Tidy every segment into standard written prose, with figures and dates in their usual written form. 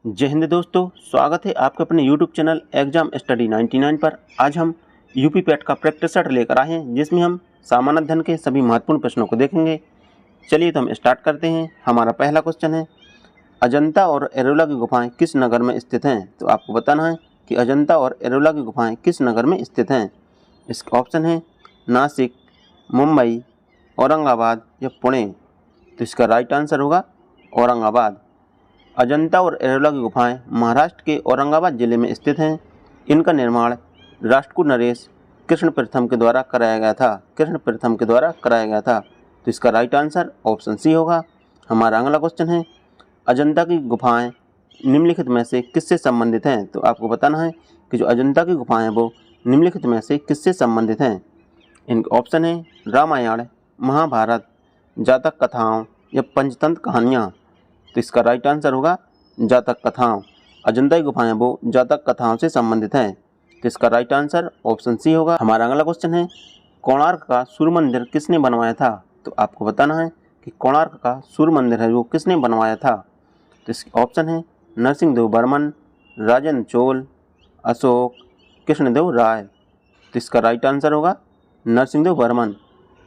जय हिंद दोस्तों, स्वागत है आपके अपने YouTube चैनल एग्जाम स्टडी 99 पर। आज हम यूपी पैट का प्रैक्टिस सेट लेकर आए हैं, जिसमें हम सामान्य अध्ययन के सभी महत्वपूर्ण प्रश्नों को देखेंगे। चलिए तो हम स्टार्ट करते हैं। हमारा पहला क्वेश्चन है, अजंता और एलोरा की गुफाएं किस नगर में स्थित हैं? तो आपको बताना है कि अजंता और एलोरा की गुफाएं किस नगर में स्थित हैं। इसका ऑप्शन है नासिक, मुंबई, औरंगाबाद या पुणे। तो इसका राइट आंसर होगा औरंगाबाद। अजंता और एलोरा की गुफाएं महाराष्ट्र के औरंगाबाद जिले में स्थित हैं। इनका निर्माण राष्ट्रकूट नरेश कृष्ण प्रथम के द्वारा कराया गया था। तो इसका राइट आंसर ऑप्शन सी होगा। हमारा अगला क्वेश्चन है, अजंता की गुफाएं निम्नलिखित में से किससे संबंधित हैं? तो आपको बताना है कि जो अजंता की गुफाएं वो निम्नलिखित में से किससे संबंधित हैं। इनके ऑप्शन है रामायण, महाभारत, जातक कथाओं या पंचतंत्र कहानियाँ। तो इसका राइट आंसर होगा जातक कथाओं। अजंता की गुफाएं वो जातक कथाओं से संबंधित हैं। तो इसका राइट आंसर ऑप्शन सी होगा। हमारा अगला क्वेश्चन है, कोणार्क का सूर्य मंदिर किसने बनवाया था? तो आपको बताना है कि कोणार्क का सूर्य मंदिर है वो किसने बनवाया था। तो इसके ऑप्शन है नरसिंहदेव बर्मन, राजेंद्र चोल, अशोक, कृष्णदेव राय। तो इसका राइट आंसर होगा नरसिंहदेव बर्मन।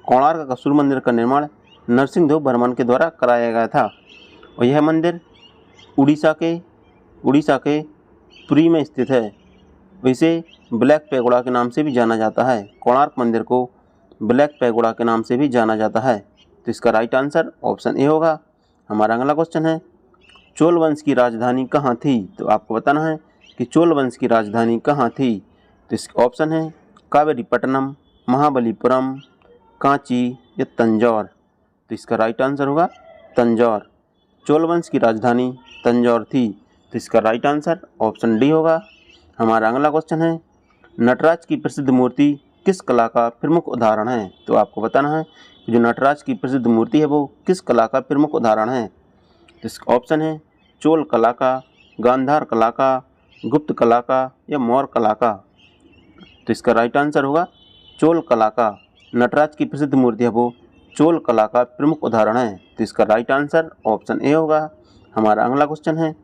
कोणार्क का सूर्य मंदिर का निर्माण नरसिंहदेव बर्मन के द्वारा कराया गया था और यह मंदिर उड़ीसा के पुरी में स्थित है। इसे ब्लैक पैगोडा के नाम से भी जाना जाता है। कोणार्क मंदिर को ब्लैक पैगोडा के नाम से भी जाना जाता है। तो इसका राइट आंसर ऑप्शन ए होगा। हमारा अगला क्वेश्चन है, चोल वंश की राजधानी कहाँ थी? तो आपको बताना है कि चोल वंश की राजधानी कहाँ थी। तो इसका ऑप्शन है कावेरीपट्टनम, महाबलीपुरम, कांची या तंजौर। तो इसका राइट आंसर होगा तंजौर। चोल वंश की राजधानी तंजौर थी। तो इसका राइट आंसर ऑप्शन डी होगा। हमारा अगला क्वेश्चन है, नटराज की प्रसिद्ध मूर्ति किस कला का प्रमुख उदाहरण है? तो आपको बताना है कि जो नटराज की प्रसिद्ध मूर्ति है वो किस कला का प्रमुख उदाहरण है। तो इसका ऑप्शन है चोल कला का, गांधार कला का, गुप्त कला का या मौर्य कला का। तो इसका राइट आंसर होगा चोल कला का। नटराज की प्रसिद्ध मूर्ति है वो चोल कला का प्रमुख उदाहरण है। तो इसका राइट आंसर ऑप्शन ए होगा। हमारा अगला क्वेश्चन है,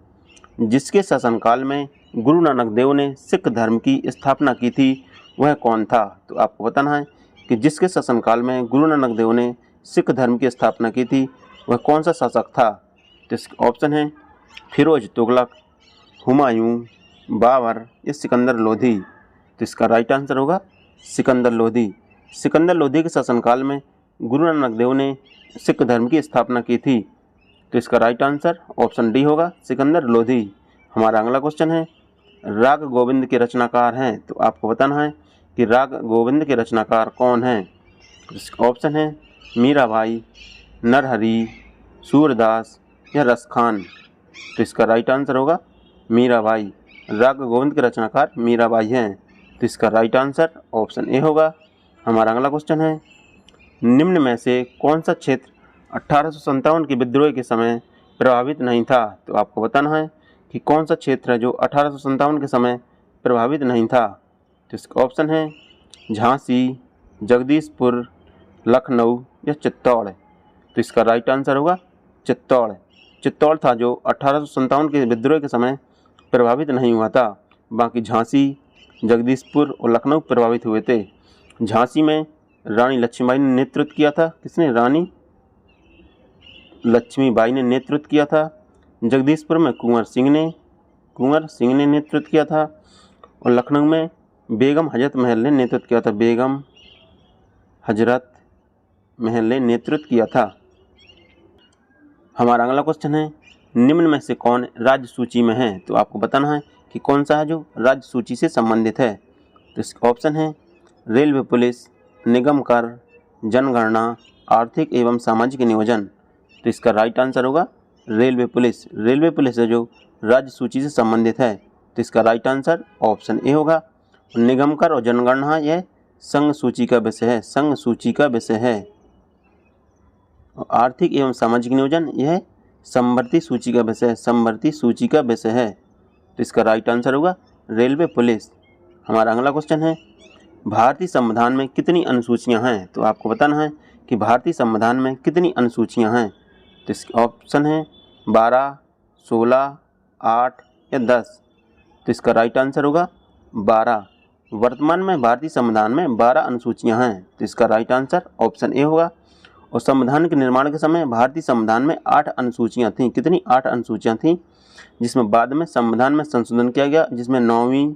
जिसके शासनकाल में गुरु नानक देव ने सिख धर्म की स्थापना की थी वह कौन था? तो आपको बताना है कि जिसके शासनकाल में गुरु नानक देव ने सिख धर्म की स्थापना की थी वह कौन सा शासक था। तो इसका ऑप्शन है फिरोज तुगलक, हुमायूं, बाबर या सिकंदर लोधी। तो इसका राइट आंसर होगा सिकंदर लोधी। सिकंदर लोधी के शासनकाल में गुरु नानक देव ने सिख धर्म की स्थापना की थी। तो इसका राइट आंसर ऑप्शन डी होगा, सिकंदर लोधी। हमारा अगला क्वेश्चन है, राग गोविंद के रचनाकार हैं। तो आपको बताना है कि राग गोविंद के रचनाकार कौन हैं। इसका ऑप्शन है मीराबाई, नरहरि, सूरदास या रसखान। तो इसका राइट आंसर होगा मीराबाई। राग गोविंद के रचनाकार मीराबाई हैं। तो इसका राइट आंसर ऑप्शन ए होगा। हमारा अगला क्वेश्चन है, निम्न में से कौन सा क्षेत्र 1857 के विद्रोह के समय प्रभावित नहीं था? तो आपको बताना है कि कौन सा क्षेत्र है जो 1857 के समय प्रभावित नहीं था। तो इसका ऑप्शन है झांसी, जगदीशपुर, लखनऊ या चित्तौड़। तो इसका राइट आंसर होगा चित्तौड़। चित्तौड़ था जो 1857 के विद्रोह के समय प्रभावित नहीं हुआ था। बाकी झांसी, जगदीशपुर और लखनऊ प्रभावित हुए थे। झांसी में रानी लक्ष्मीबाई ने नेतृत्व किया था। किसने? रानी लक्ष्मीबाई ने नेतृत्व किया था। जगदीशपुर में कुंवर सिंह ने नेतृत्व किया था और लखनऊ में बेगम हजरत महल ने नेतृत्व किया था। बेगम हजरत महल ने नेतृत्व किया था। हमारा अगला क्वेश्चन है, निम्न में से कौन राज्य सूची में है? तो आपको बताना है कि कौन सा है जो राज्य सूची से संबंधित है। तो इसका ऑप्शन है रेलवे पुलिस, निगम कर, जनगणना, आर्थिक एवं सामाजिक नियोजन। तो इसका राइट आंसर होगा रेलवे पुलिस। रेलवे पुलिस है जो राज्य सूची से संबंधित है। तो इसका राइट आंसर ऑप्शन ए होगा। निगम कर और जनगणना यह संघ सूची का विषय है। और आर्थिक एवं सामाजिक नियोजन यह समवर्ती सूची का विषय है। तो इसका राइट आंसर होगा रेलवे पुलिस। हमारा अगला क्वेश्चन है, भारतीय संविधान में कितनी अनुसूचियां हैं? तो आपको बताना है कि भारतीय संविधान में कितनी अनुसूचियां हैं। तो इसके ऑप्शन है 12, 16, 8 या 10? तो इसका राइट आंसर होगा 12। वर्तमान में भारतीय संविधान में 12 अनुसूचियां हैं, तो इसका राइट आंसर ऑप्शन ए होगा। और संविधान के निर्माण के समय भारतीय संविधान में 8 अनुसूचियां थीं। कितनी? 8 अनुसूचियां थीं, जिसमें बाद में संविधान में संशोधन किया गया, जिसमें 9वीं,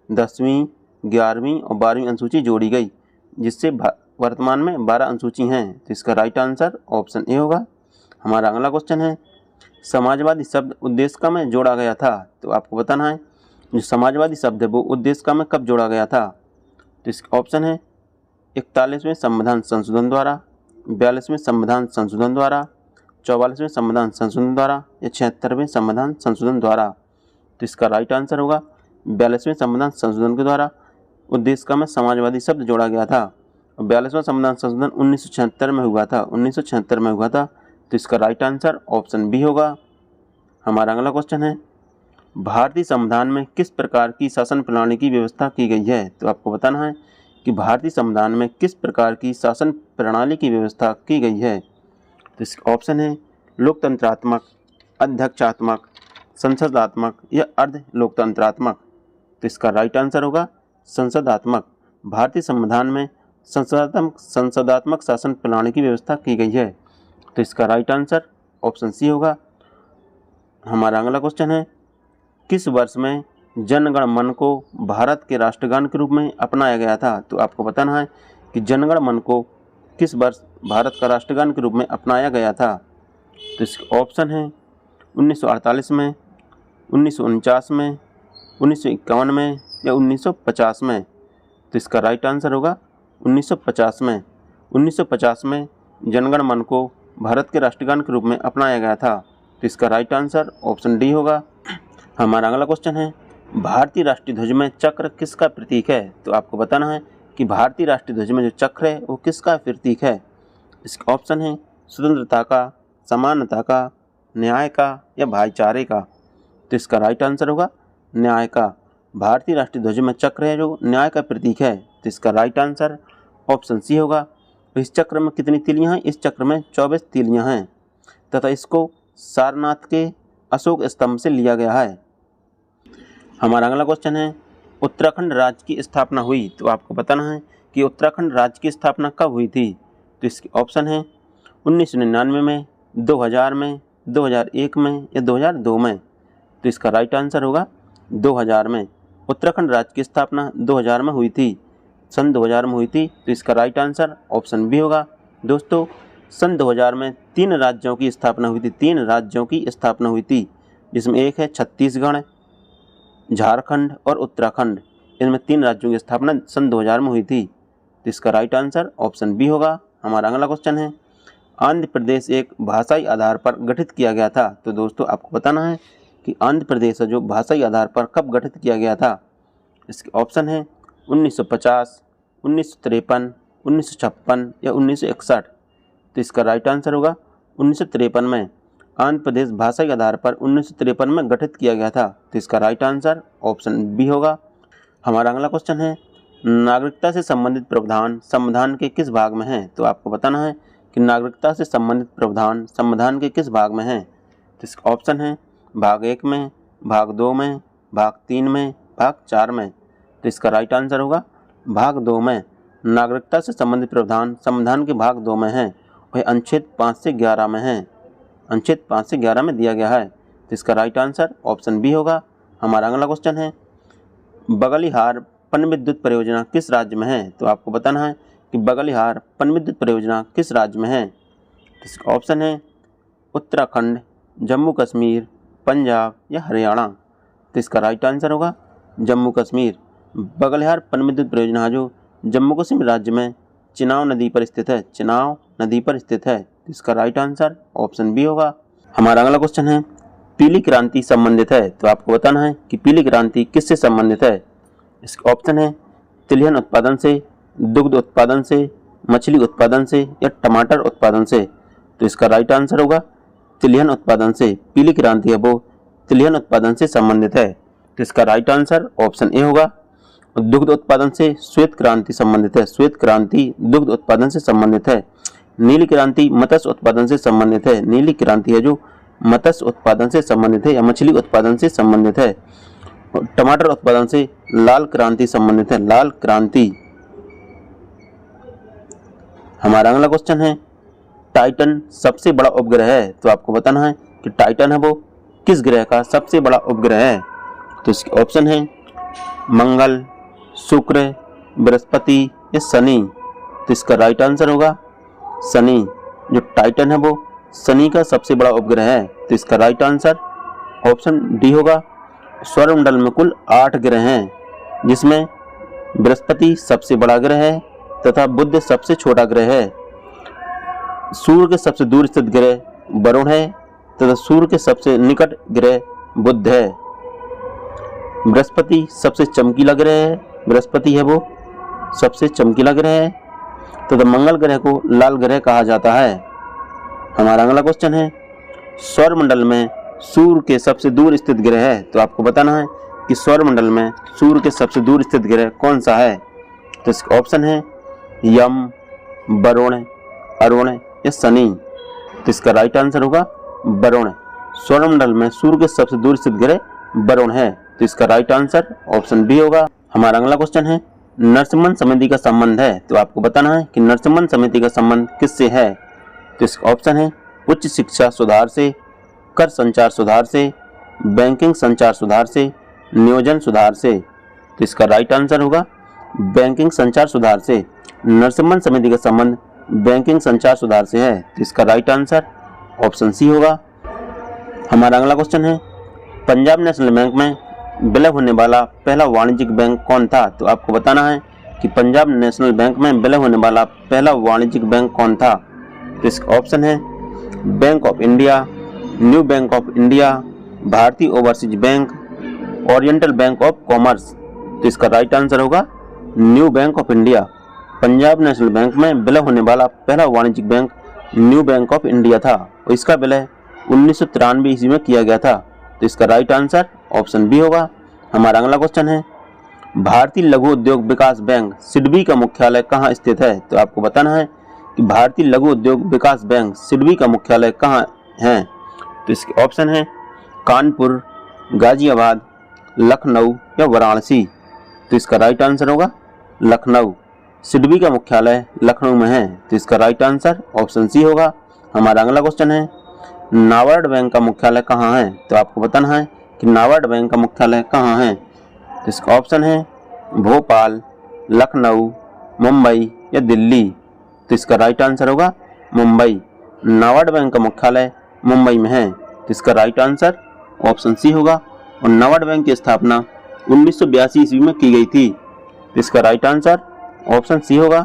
10वीं, 11वीं और 12वीं अनुसूची जोड़ी गई, जिससे वर्तमान में 12 अनुसूची हैं। तो इसका राइट आंसर ऑप्शन ए होगा। हमारा अगला क्वेश्चन है, समाजवादी शब्द उद्देशिका में जोड़ा गया था। तो आपको बताना है जो समाजवादी शब्द है वो उद्देशिका में कब जोड़ा गया था। तो इसका ऑप्शन है 41वें संविधान संशोधन द्वारा, 42वें संविधान संशोधन द्वारा, 44वें संविधान संशोधन द्वारा या 76वें संविधान संशोधन द्वारा। तो इसका राइट आंसर होगा 42वें संविधान संशोधन के द्वारा उद्देशिका में समाजवादी शब्द जोड़ा गया था। और 42वां संविधान संशोधन 1976 में हुआ था, 1976 में हुआ था। तो इसका राइट आंसर ऑप्शन बी होगा। हमारा अगला क्वेश्चन है, भारतीय संविधान में किस प्रकार की शासन प्रणाली की व्यवस्था की गई है। तो आपको बताना है कि भारतीय संविधान में किस प्रकार की शासन प्रणाली की व्यवस्था की गई है। तो इसका ऑप्शन है लोकतंत्रात्मक, अध्यक्षात्मक, संसदात्मक या अर्ध लोकतंत्रात्मक। तो इसका राइट आंसर होगा संसदात्मक। भारतीय संविधान में संसदात्मक शासन प्रणाली की व्यवस्था की गई है। तो इसका राइट आंसर ऑप्शन सी होगा। हमारा अगला क्वेश्चन है, किस वर्ष में जन गण मन को भारत के राष्ट्रगान के रूप में अपनाया गया था। तो आपको बताना है कि जन गण मन को किस वर्ष भारत का राष्ट्रगान के रूप में अपनाया गया था। तो इसका ऑप्शन है 1948 में, 1949 में, 1951 में या 1950 में। तो इसका राइट आंसर होगा 1950 में। 1950 में जनगण मन को भारत के राष्ट्रगान के रूप में अपनाया गया था। तो इसका राइट आंसर ऑप्शन डी होगा। हमारा अगला क्वेश्चन है, भारतीय राष्ट्रीय ध्वज में चक्र किसका प्रतीक है। तो आपको बताना है कि भारतीय राष्ट्रीय ध्वज में जो चक्र है वो किसका प्रतीक है। इसका ऑप्शन है स्वतंत्रता का, समानता का, न्याय का या भाईचारे का। तो इसका राइट आंसर होगा न्याय का। भारतीय राष्ट्रीय ध्वज में चक्र है जो न्याय का प्रतीक है। तो इसका राइट आंसर ऑप्शन सी होगा। तो इस चक्र में कितनी तीलियां हैं? इस चक्र में 24 तीलियां हैं तथा इसको सारनाथ के अशोक स्तंभ से लिया गया है। हमारा अगला क्वेश्चन है, उत्तराखंड राज्य की स्थापना हुई। तो आपको बताना है कि उत्तराखंड राज्य की स्थापना कब हुई थी। तो इसके ऑप्शन है 1999 में, 2000 में, 2001 में या 2002 में। तो इसका राइट आंसर होगा 2000 में। उत्तराखंड राज्य की स्थापना 2000 में हुई थी, सन 2000 में हुई थी। तो इसका राइट आंसर ऑप्शन बी होगा। दोस्तों, सन 2000 में 3 राज्यों की स्थापना हुई थी, 3 राज्यों की स्थापना हुई थी, जिसमें एक है छत्तीसगढ़, झारखंड और उत्तराखंड। इनमें 3 राज्यों की स्थापना सन 2000 में हुई थी। तो इसका राइट आंसर ऑप्शन बी होगा। हमारा अगला क्वेश्चन है, आंध्र प्रदेश एक भाषाई आधार पर गठित किया गया था। तो दोस्तों आपको बताना है कि आंध्र प्रदेश जो भाषाई आधार पर कब गठित किया गया था। इसके ऑप्शन है 1950, 1953, 1956 या 1961। तो इसका राइट आंसर होगा 1953 में। आंध्र प्रदेश भाषाई आधार पर 1953 में गठित किया गया था। तो इसका राइट आंसर ऑप्शन बी होगा। हमारा अगला क्वेश्चन है, नागरिकता से संबंधित प्रावधान संविधान के किस भाग में है। तो आपको बताना है कि नागरिकता से संबंधित प्रावधान संविधान के किस भाग में है। तो इसका ऑप्शन है भाग 1 में, भाग 2 में, भाग 3 में, भाग 4 में। तो इसका राइट आंसर होगा भाग 2 में। नागरिकता से संबंधित प्रावधान संविधान के भाग 2 में है। वह अनुच्छेद 5 से 11 में है, अनुच्छेद 5 से 11 में दिया गया है। तो इसका राइट आंसर ऑप्शन बी होगा। हमारा अगला क्वेश्चन है, बगलिहार पनविद्युत परियोजना किस राज्य में है। तो आपको बताना है कि बगलिहार पनविद्युत परियोजना किस राज्य में है। तो इसका ऑप्शन है उत्तराखंड, जम्मू कश्मीर, पंजाब या हरियाणा। तो इसका राइट आंसर होगा जम्मू कश्मीर। बगलिहार पनविद्युत परियोजना जो जम्मू कश्मीर राज्य में चिनाब नदी पर स्थित है, चिनाब नदी पर स्थित है। तो इसका राइट आंसर ऑप्शन बी होगा। हमारा अगला क्वेश्चन है, पीली क्रांति संबंधित है। तो आपको बताना है कि पीली क्रांति किससे संबंधित है। इसका ऑप्शन है तिलहन उत्पादन से, दुग्ध उत्पादन से, मछली उत्पादन से या टमाटर उत्पादन से। तो इसका राइट आंसर होगा तिलहन उत्पादन से। पीली क्रांति है वो तिलहन उत्पादन से संबंधित है। तो इसका राइट आंसर ऑप्शन ए होगा। दुग्ध उत्पादन से श्वेत क्रांति संबंधित है, श्वेत क्रांति दुग्ध उत्पादन से संबंधित है। नीली क्रांति मत्स्य उत्पादन से संबंधित है, नीली क्रांति है जो मत्स्य उत्पादन से संबंधित है या मछली उत्पादन से संबंधित है। टमाटर उत्पादन से लाल क्रांति संबंधित है, लाल क्रांति। हमारा अगला क्वेश्चन है टाइटन सबसे बड़ा उपग्रह है, तो आपको बताना है कि टाइटन है वो किस ग्रह का सबसे बड़ा उपग्रह है। तो इसके ऑप्शन है मंगल, शुक्र, बृहस्पति या शनि। तो इसका राइट आंसर होगा शनि। जो टाइटन है वो शनि का सबसे बड़ा उपग्रह है। तो इसका राइट आंसर ऑप्शन डी होगा। सौरमंडल में कुल 8 ग्रह हैं, जिसमें बृहस्पति सबसे बड़ा ग्रह है तथा बुध सबसे छोटा ग्रह है। सूर्य के सबसे दूर स्थित ग्रह वरुण है तथा सूर्य के सबसे निकट ग्रह बुध है। बृहस्पति सबसे चमकीला ग्रह है, बृहस्पति है वो सबसे चमकीला ग्रह है तथा मंगल ग्रह को लाल ग्रह कहा जाता है। हमारा अगला क्वेश्चन है सौरमंडल में सूर्य के सबसे दूर स्थित ग्रह है। तो आपको बताना है कि सौरमंडल में सूर्य के सबसे दूर स्थित ग्रह कौन सा है। तो इसका ऑप्शन है यम, वरुण, अरुण या शनि। तो इसका राइट आंसर होगा वरुण। सौरमंडल में सूर्य के सबसे दूर स्थित ग्रह वरुण है। तो इसका राइट आंसर ऑप्शन बी होगा। हमारा अगला क्वेश्चन है नरसिम्हन समिति का संबंध है। तो आपको बताना है कि नरसिम्हन समिति का संबंध किससे है। तो इसका ऑप्शन है उच्च शिक्षा सुधार से, कर संचार सुधार से, बैंकिंग संचार सुधार से, नियोजन सुधार से। तो इसका राइट आंसर होगा बैंकिंग संचार सुधार से। नरसिम्हन समिति का संबंध बैंकिंग संचार सुधार से है। तो इसका राइट आंसर ऑप्शन सी होगा। हमारा अगला क्वेश्चन है पंजाब नेशनल बैंक में विलय होने वाला पहला वाणिज्यिक बैंक कौन था। तो आपको बताना है कि पंजाब नेशनल बैंक में विलय होने वाला पहला वाणिज्यिक बैंक कौन था। तो इसका ऑप्शन है bank of India, new bank of India, Bharatiya overseas bank, oriental bank of commerce. तो इसका राइट आंसर होगा new bank of India. Punjab national bank में विलय होने वाला पहला वाणिज्यिक bank new bank of India था और इसका विलय 1993 ईस्वी में किया गया था। तो इसका राइट आंसर ऑप्शन बी होगा। हमारा अगला क्वेश्चन है भारतीय लघु उद्योग विकास बैंक सिडबी का मुख्यालय कहाँ स्थित है। तो आपको बताना है कि भारतीय लघु उद्योग विकास बैंक सिडबी का मुख्यालय कहाँ है। तो इसके ऑप्शन है कानपुर, गाजियाबाद, लखनऊ या वाराणसी। तो इसका राइट आंसर होगा लखनऊ। सिडबी का मुख्यालय लखनऊ में है। तो इसका राइट आंसर ऑप्शन सी होगा। हमारा अगला क्वेश्चन है नाबार्ड बैंक का मुख्यालय कहाँ है। तो आपको बताना है कि नाबार्ड बैंक का मुख्यालय कहाँ है। तो इसका ऑप्शन है भोपाल, लखनऊ, मुंबई या दिल्ली। तो इसका राइट आंसर होगा मुंबई। नाबार्ड बैंक का मुख्यालय मुंबई में है। तो इसका राइट आंसर ऑप्शन सी होगा। और नाबार्ड बैंक की स्थापना 1982 ईस्वी में की गई थी। तो इसका राइट आंसर ऑप्शन सी होगा।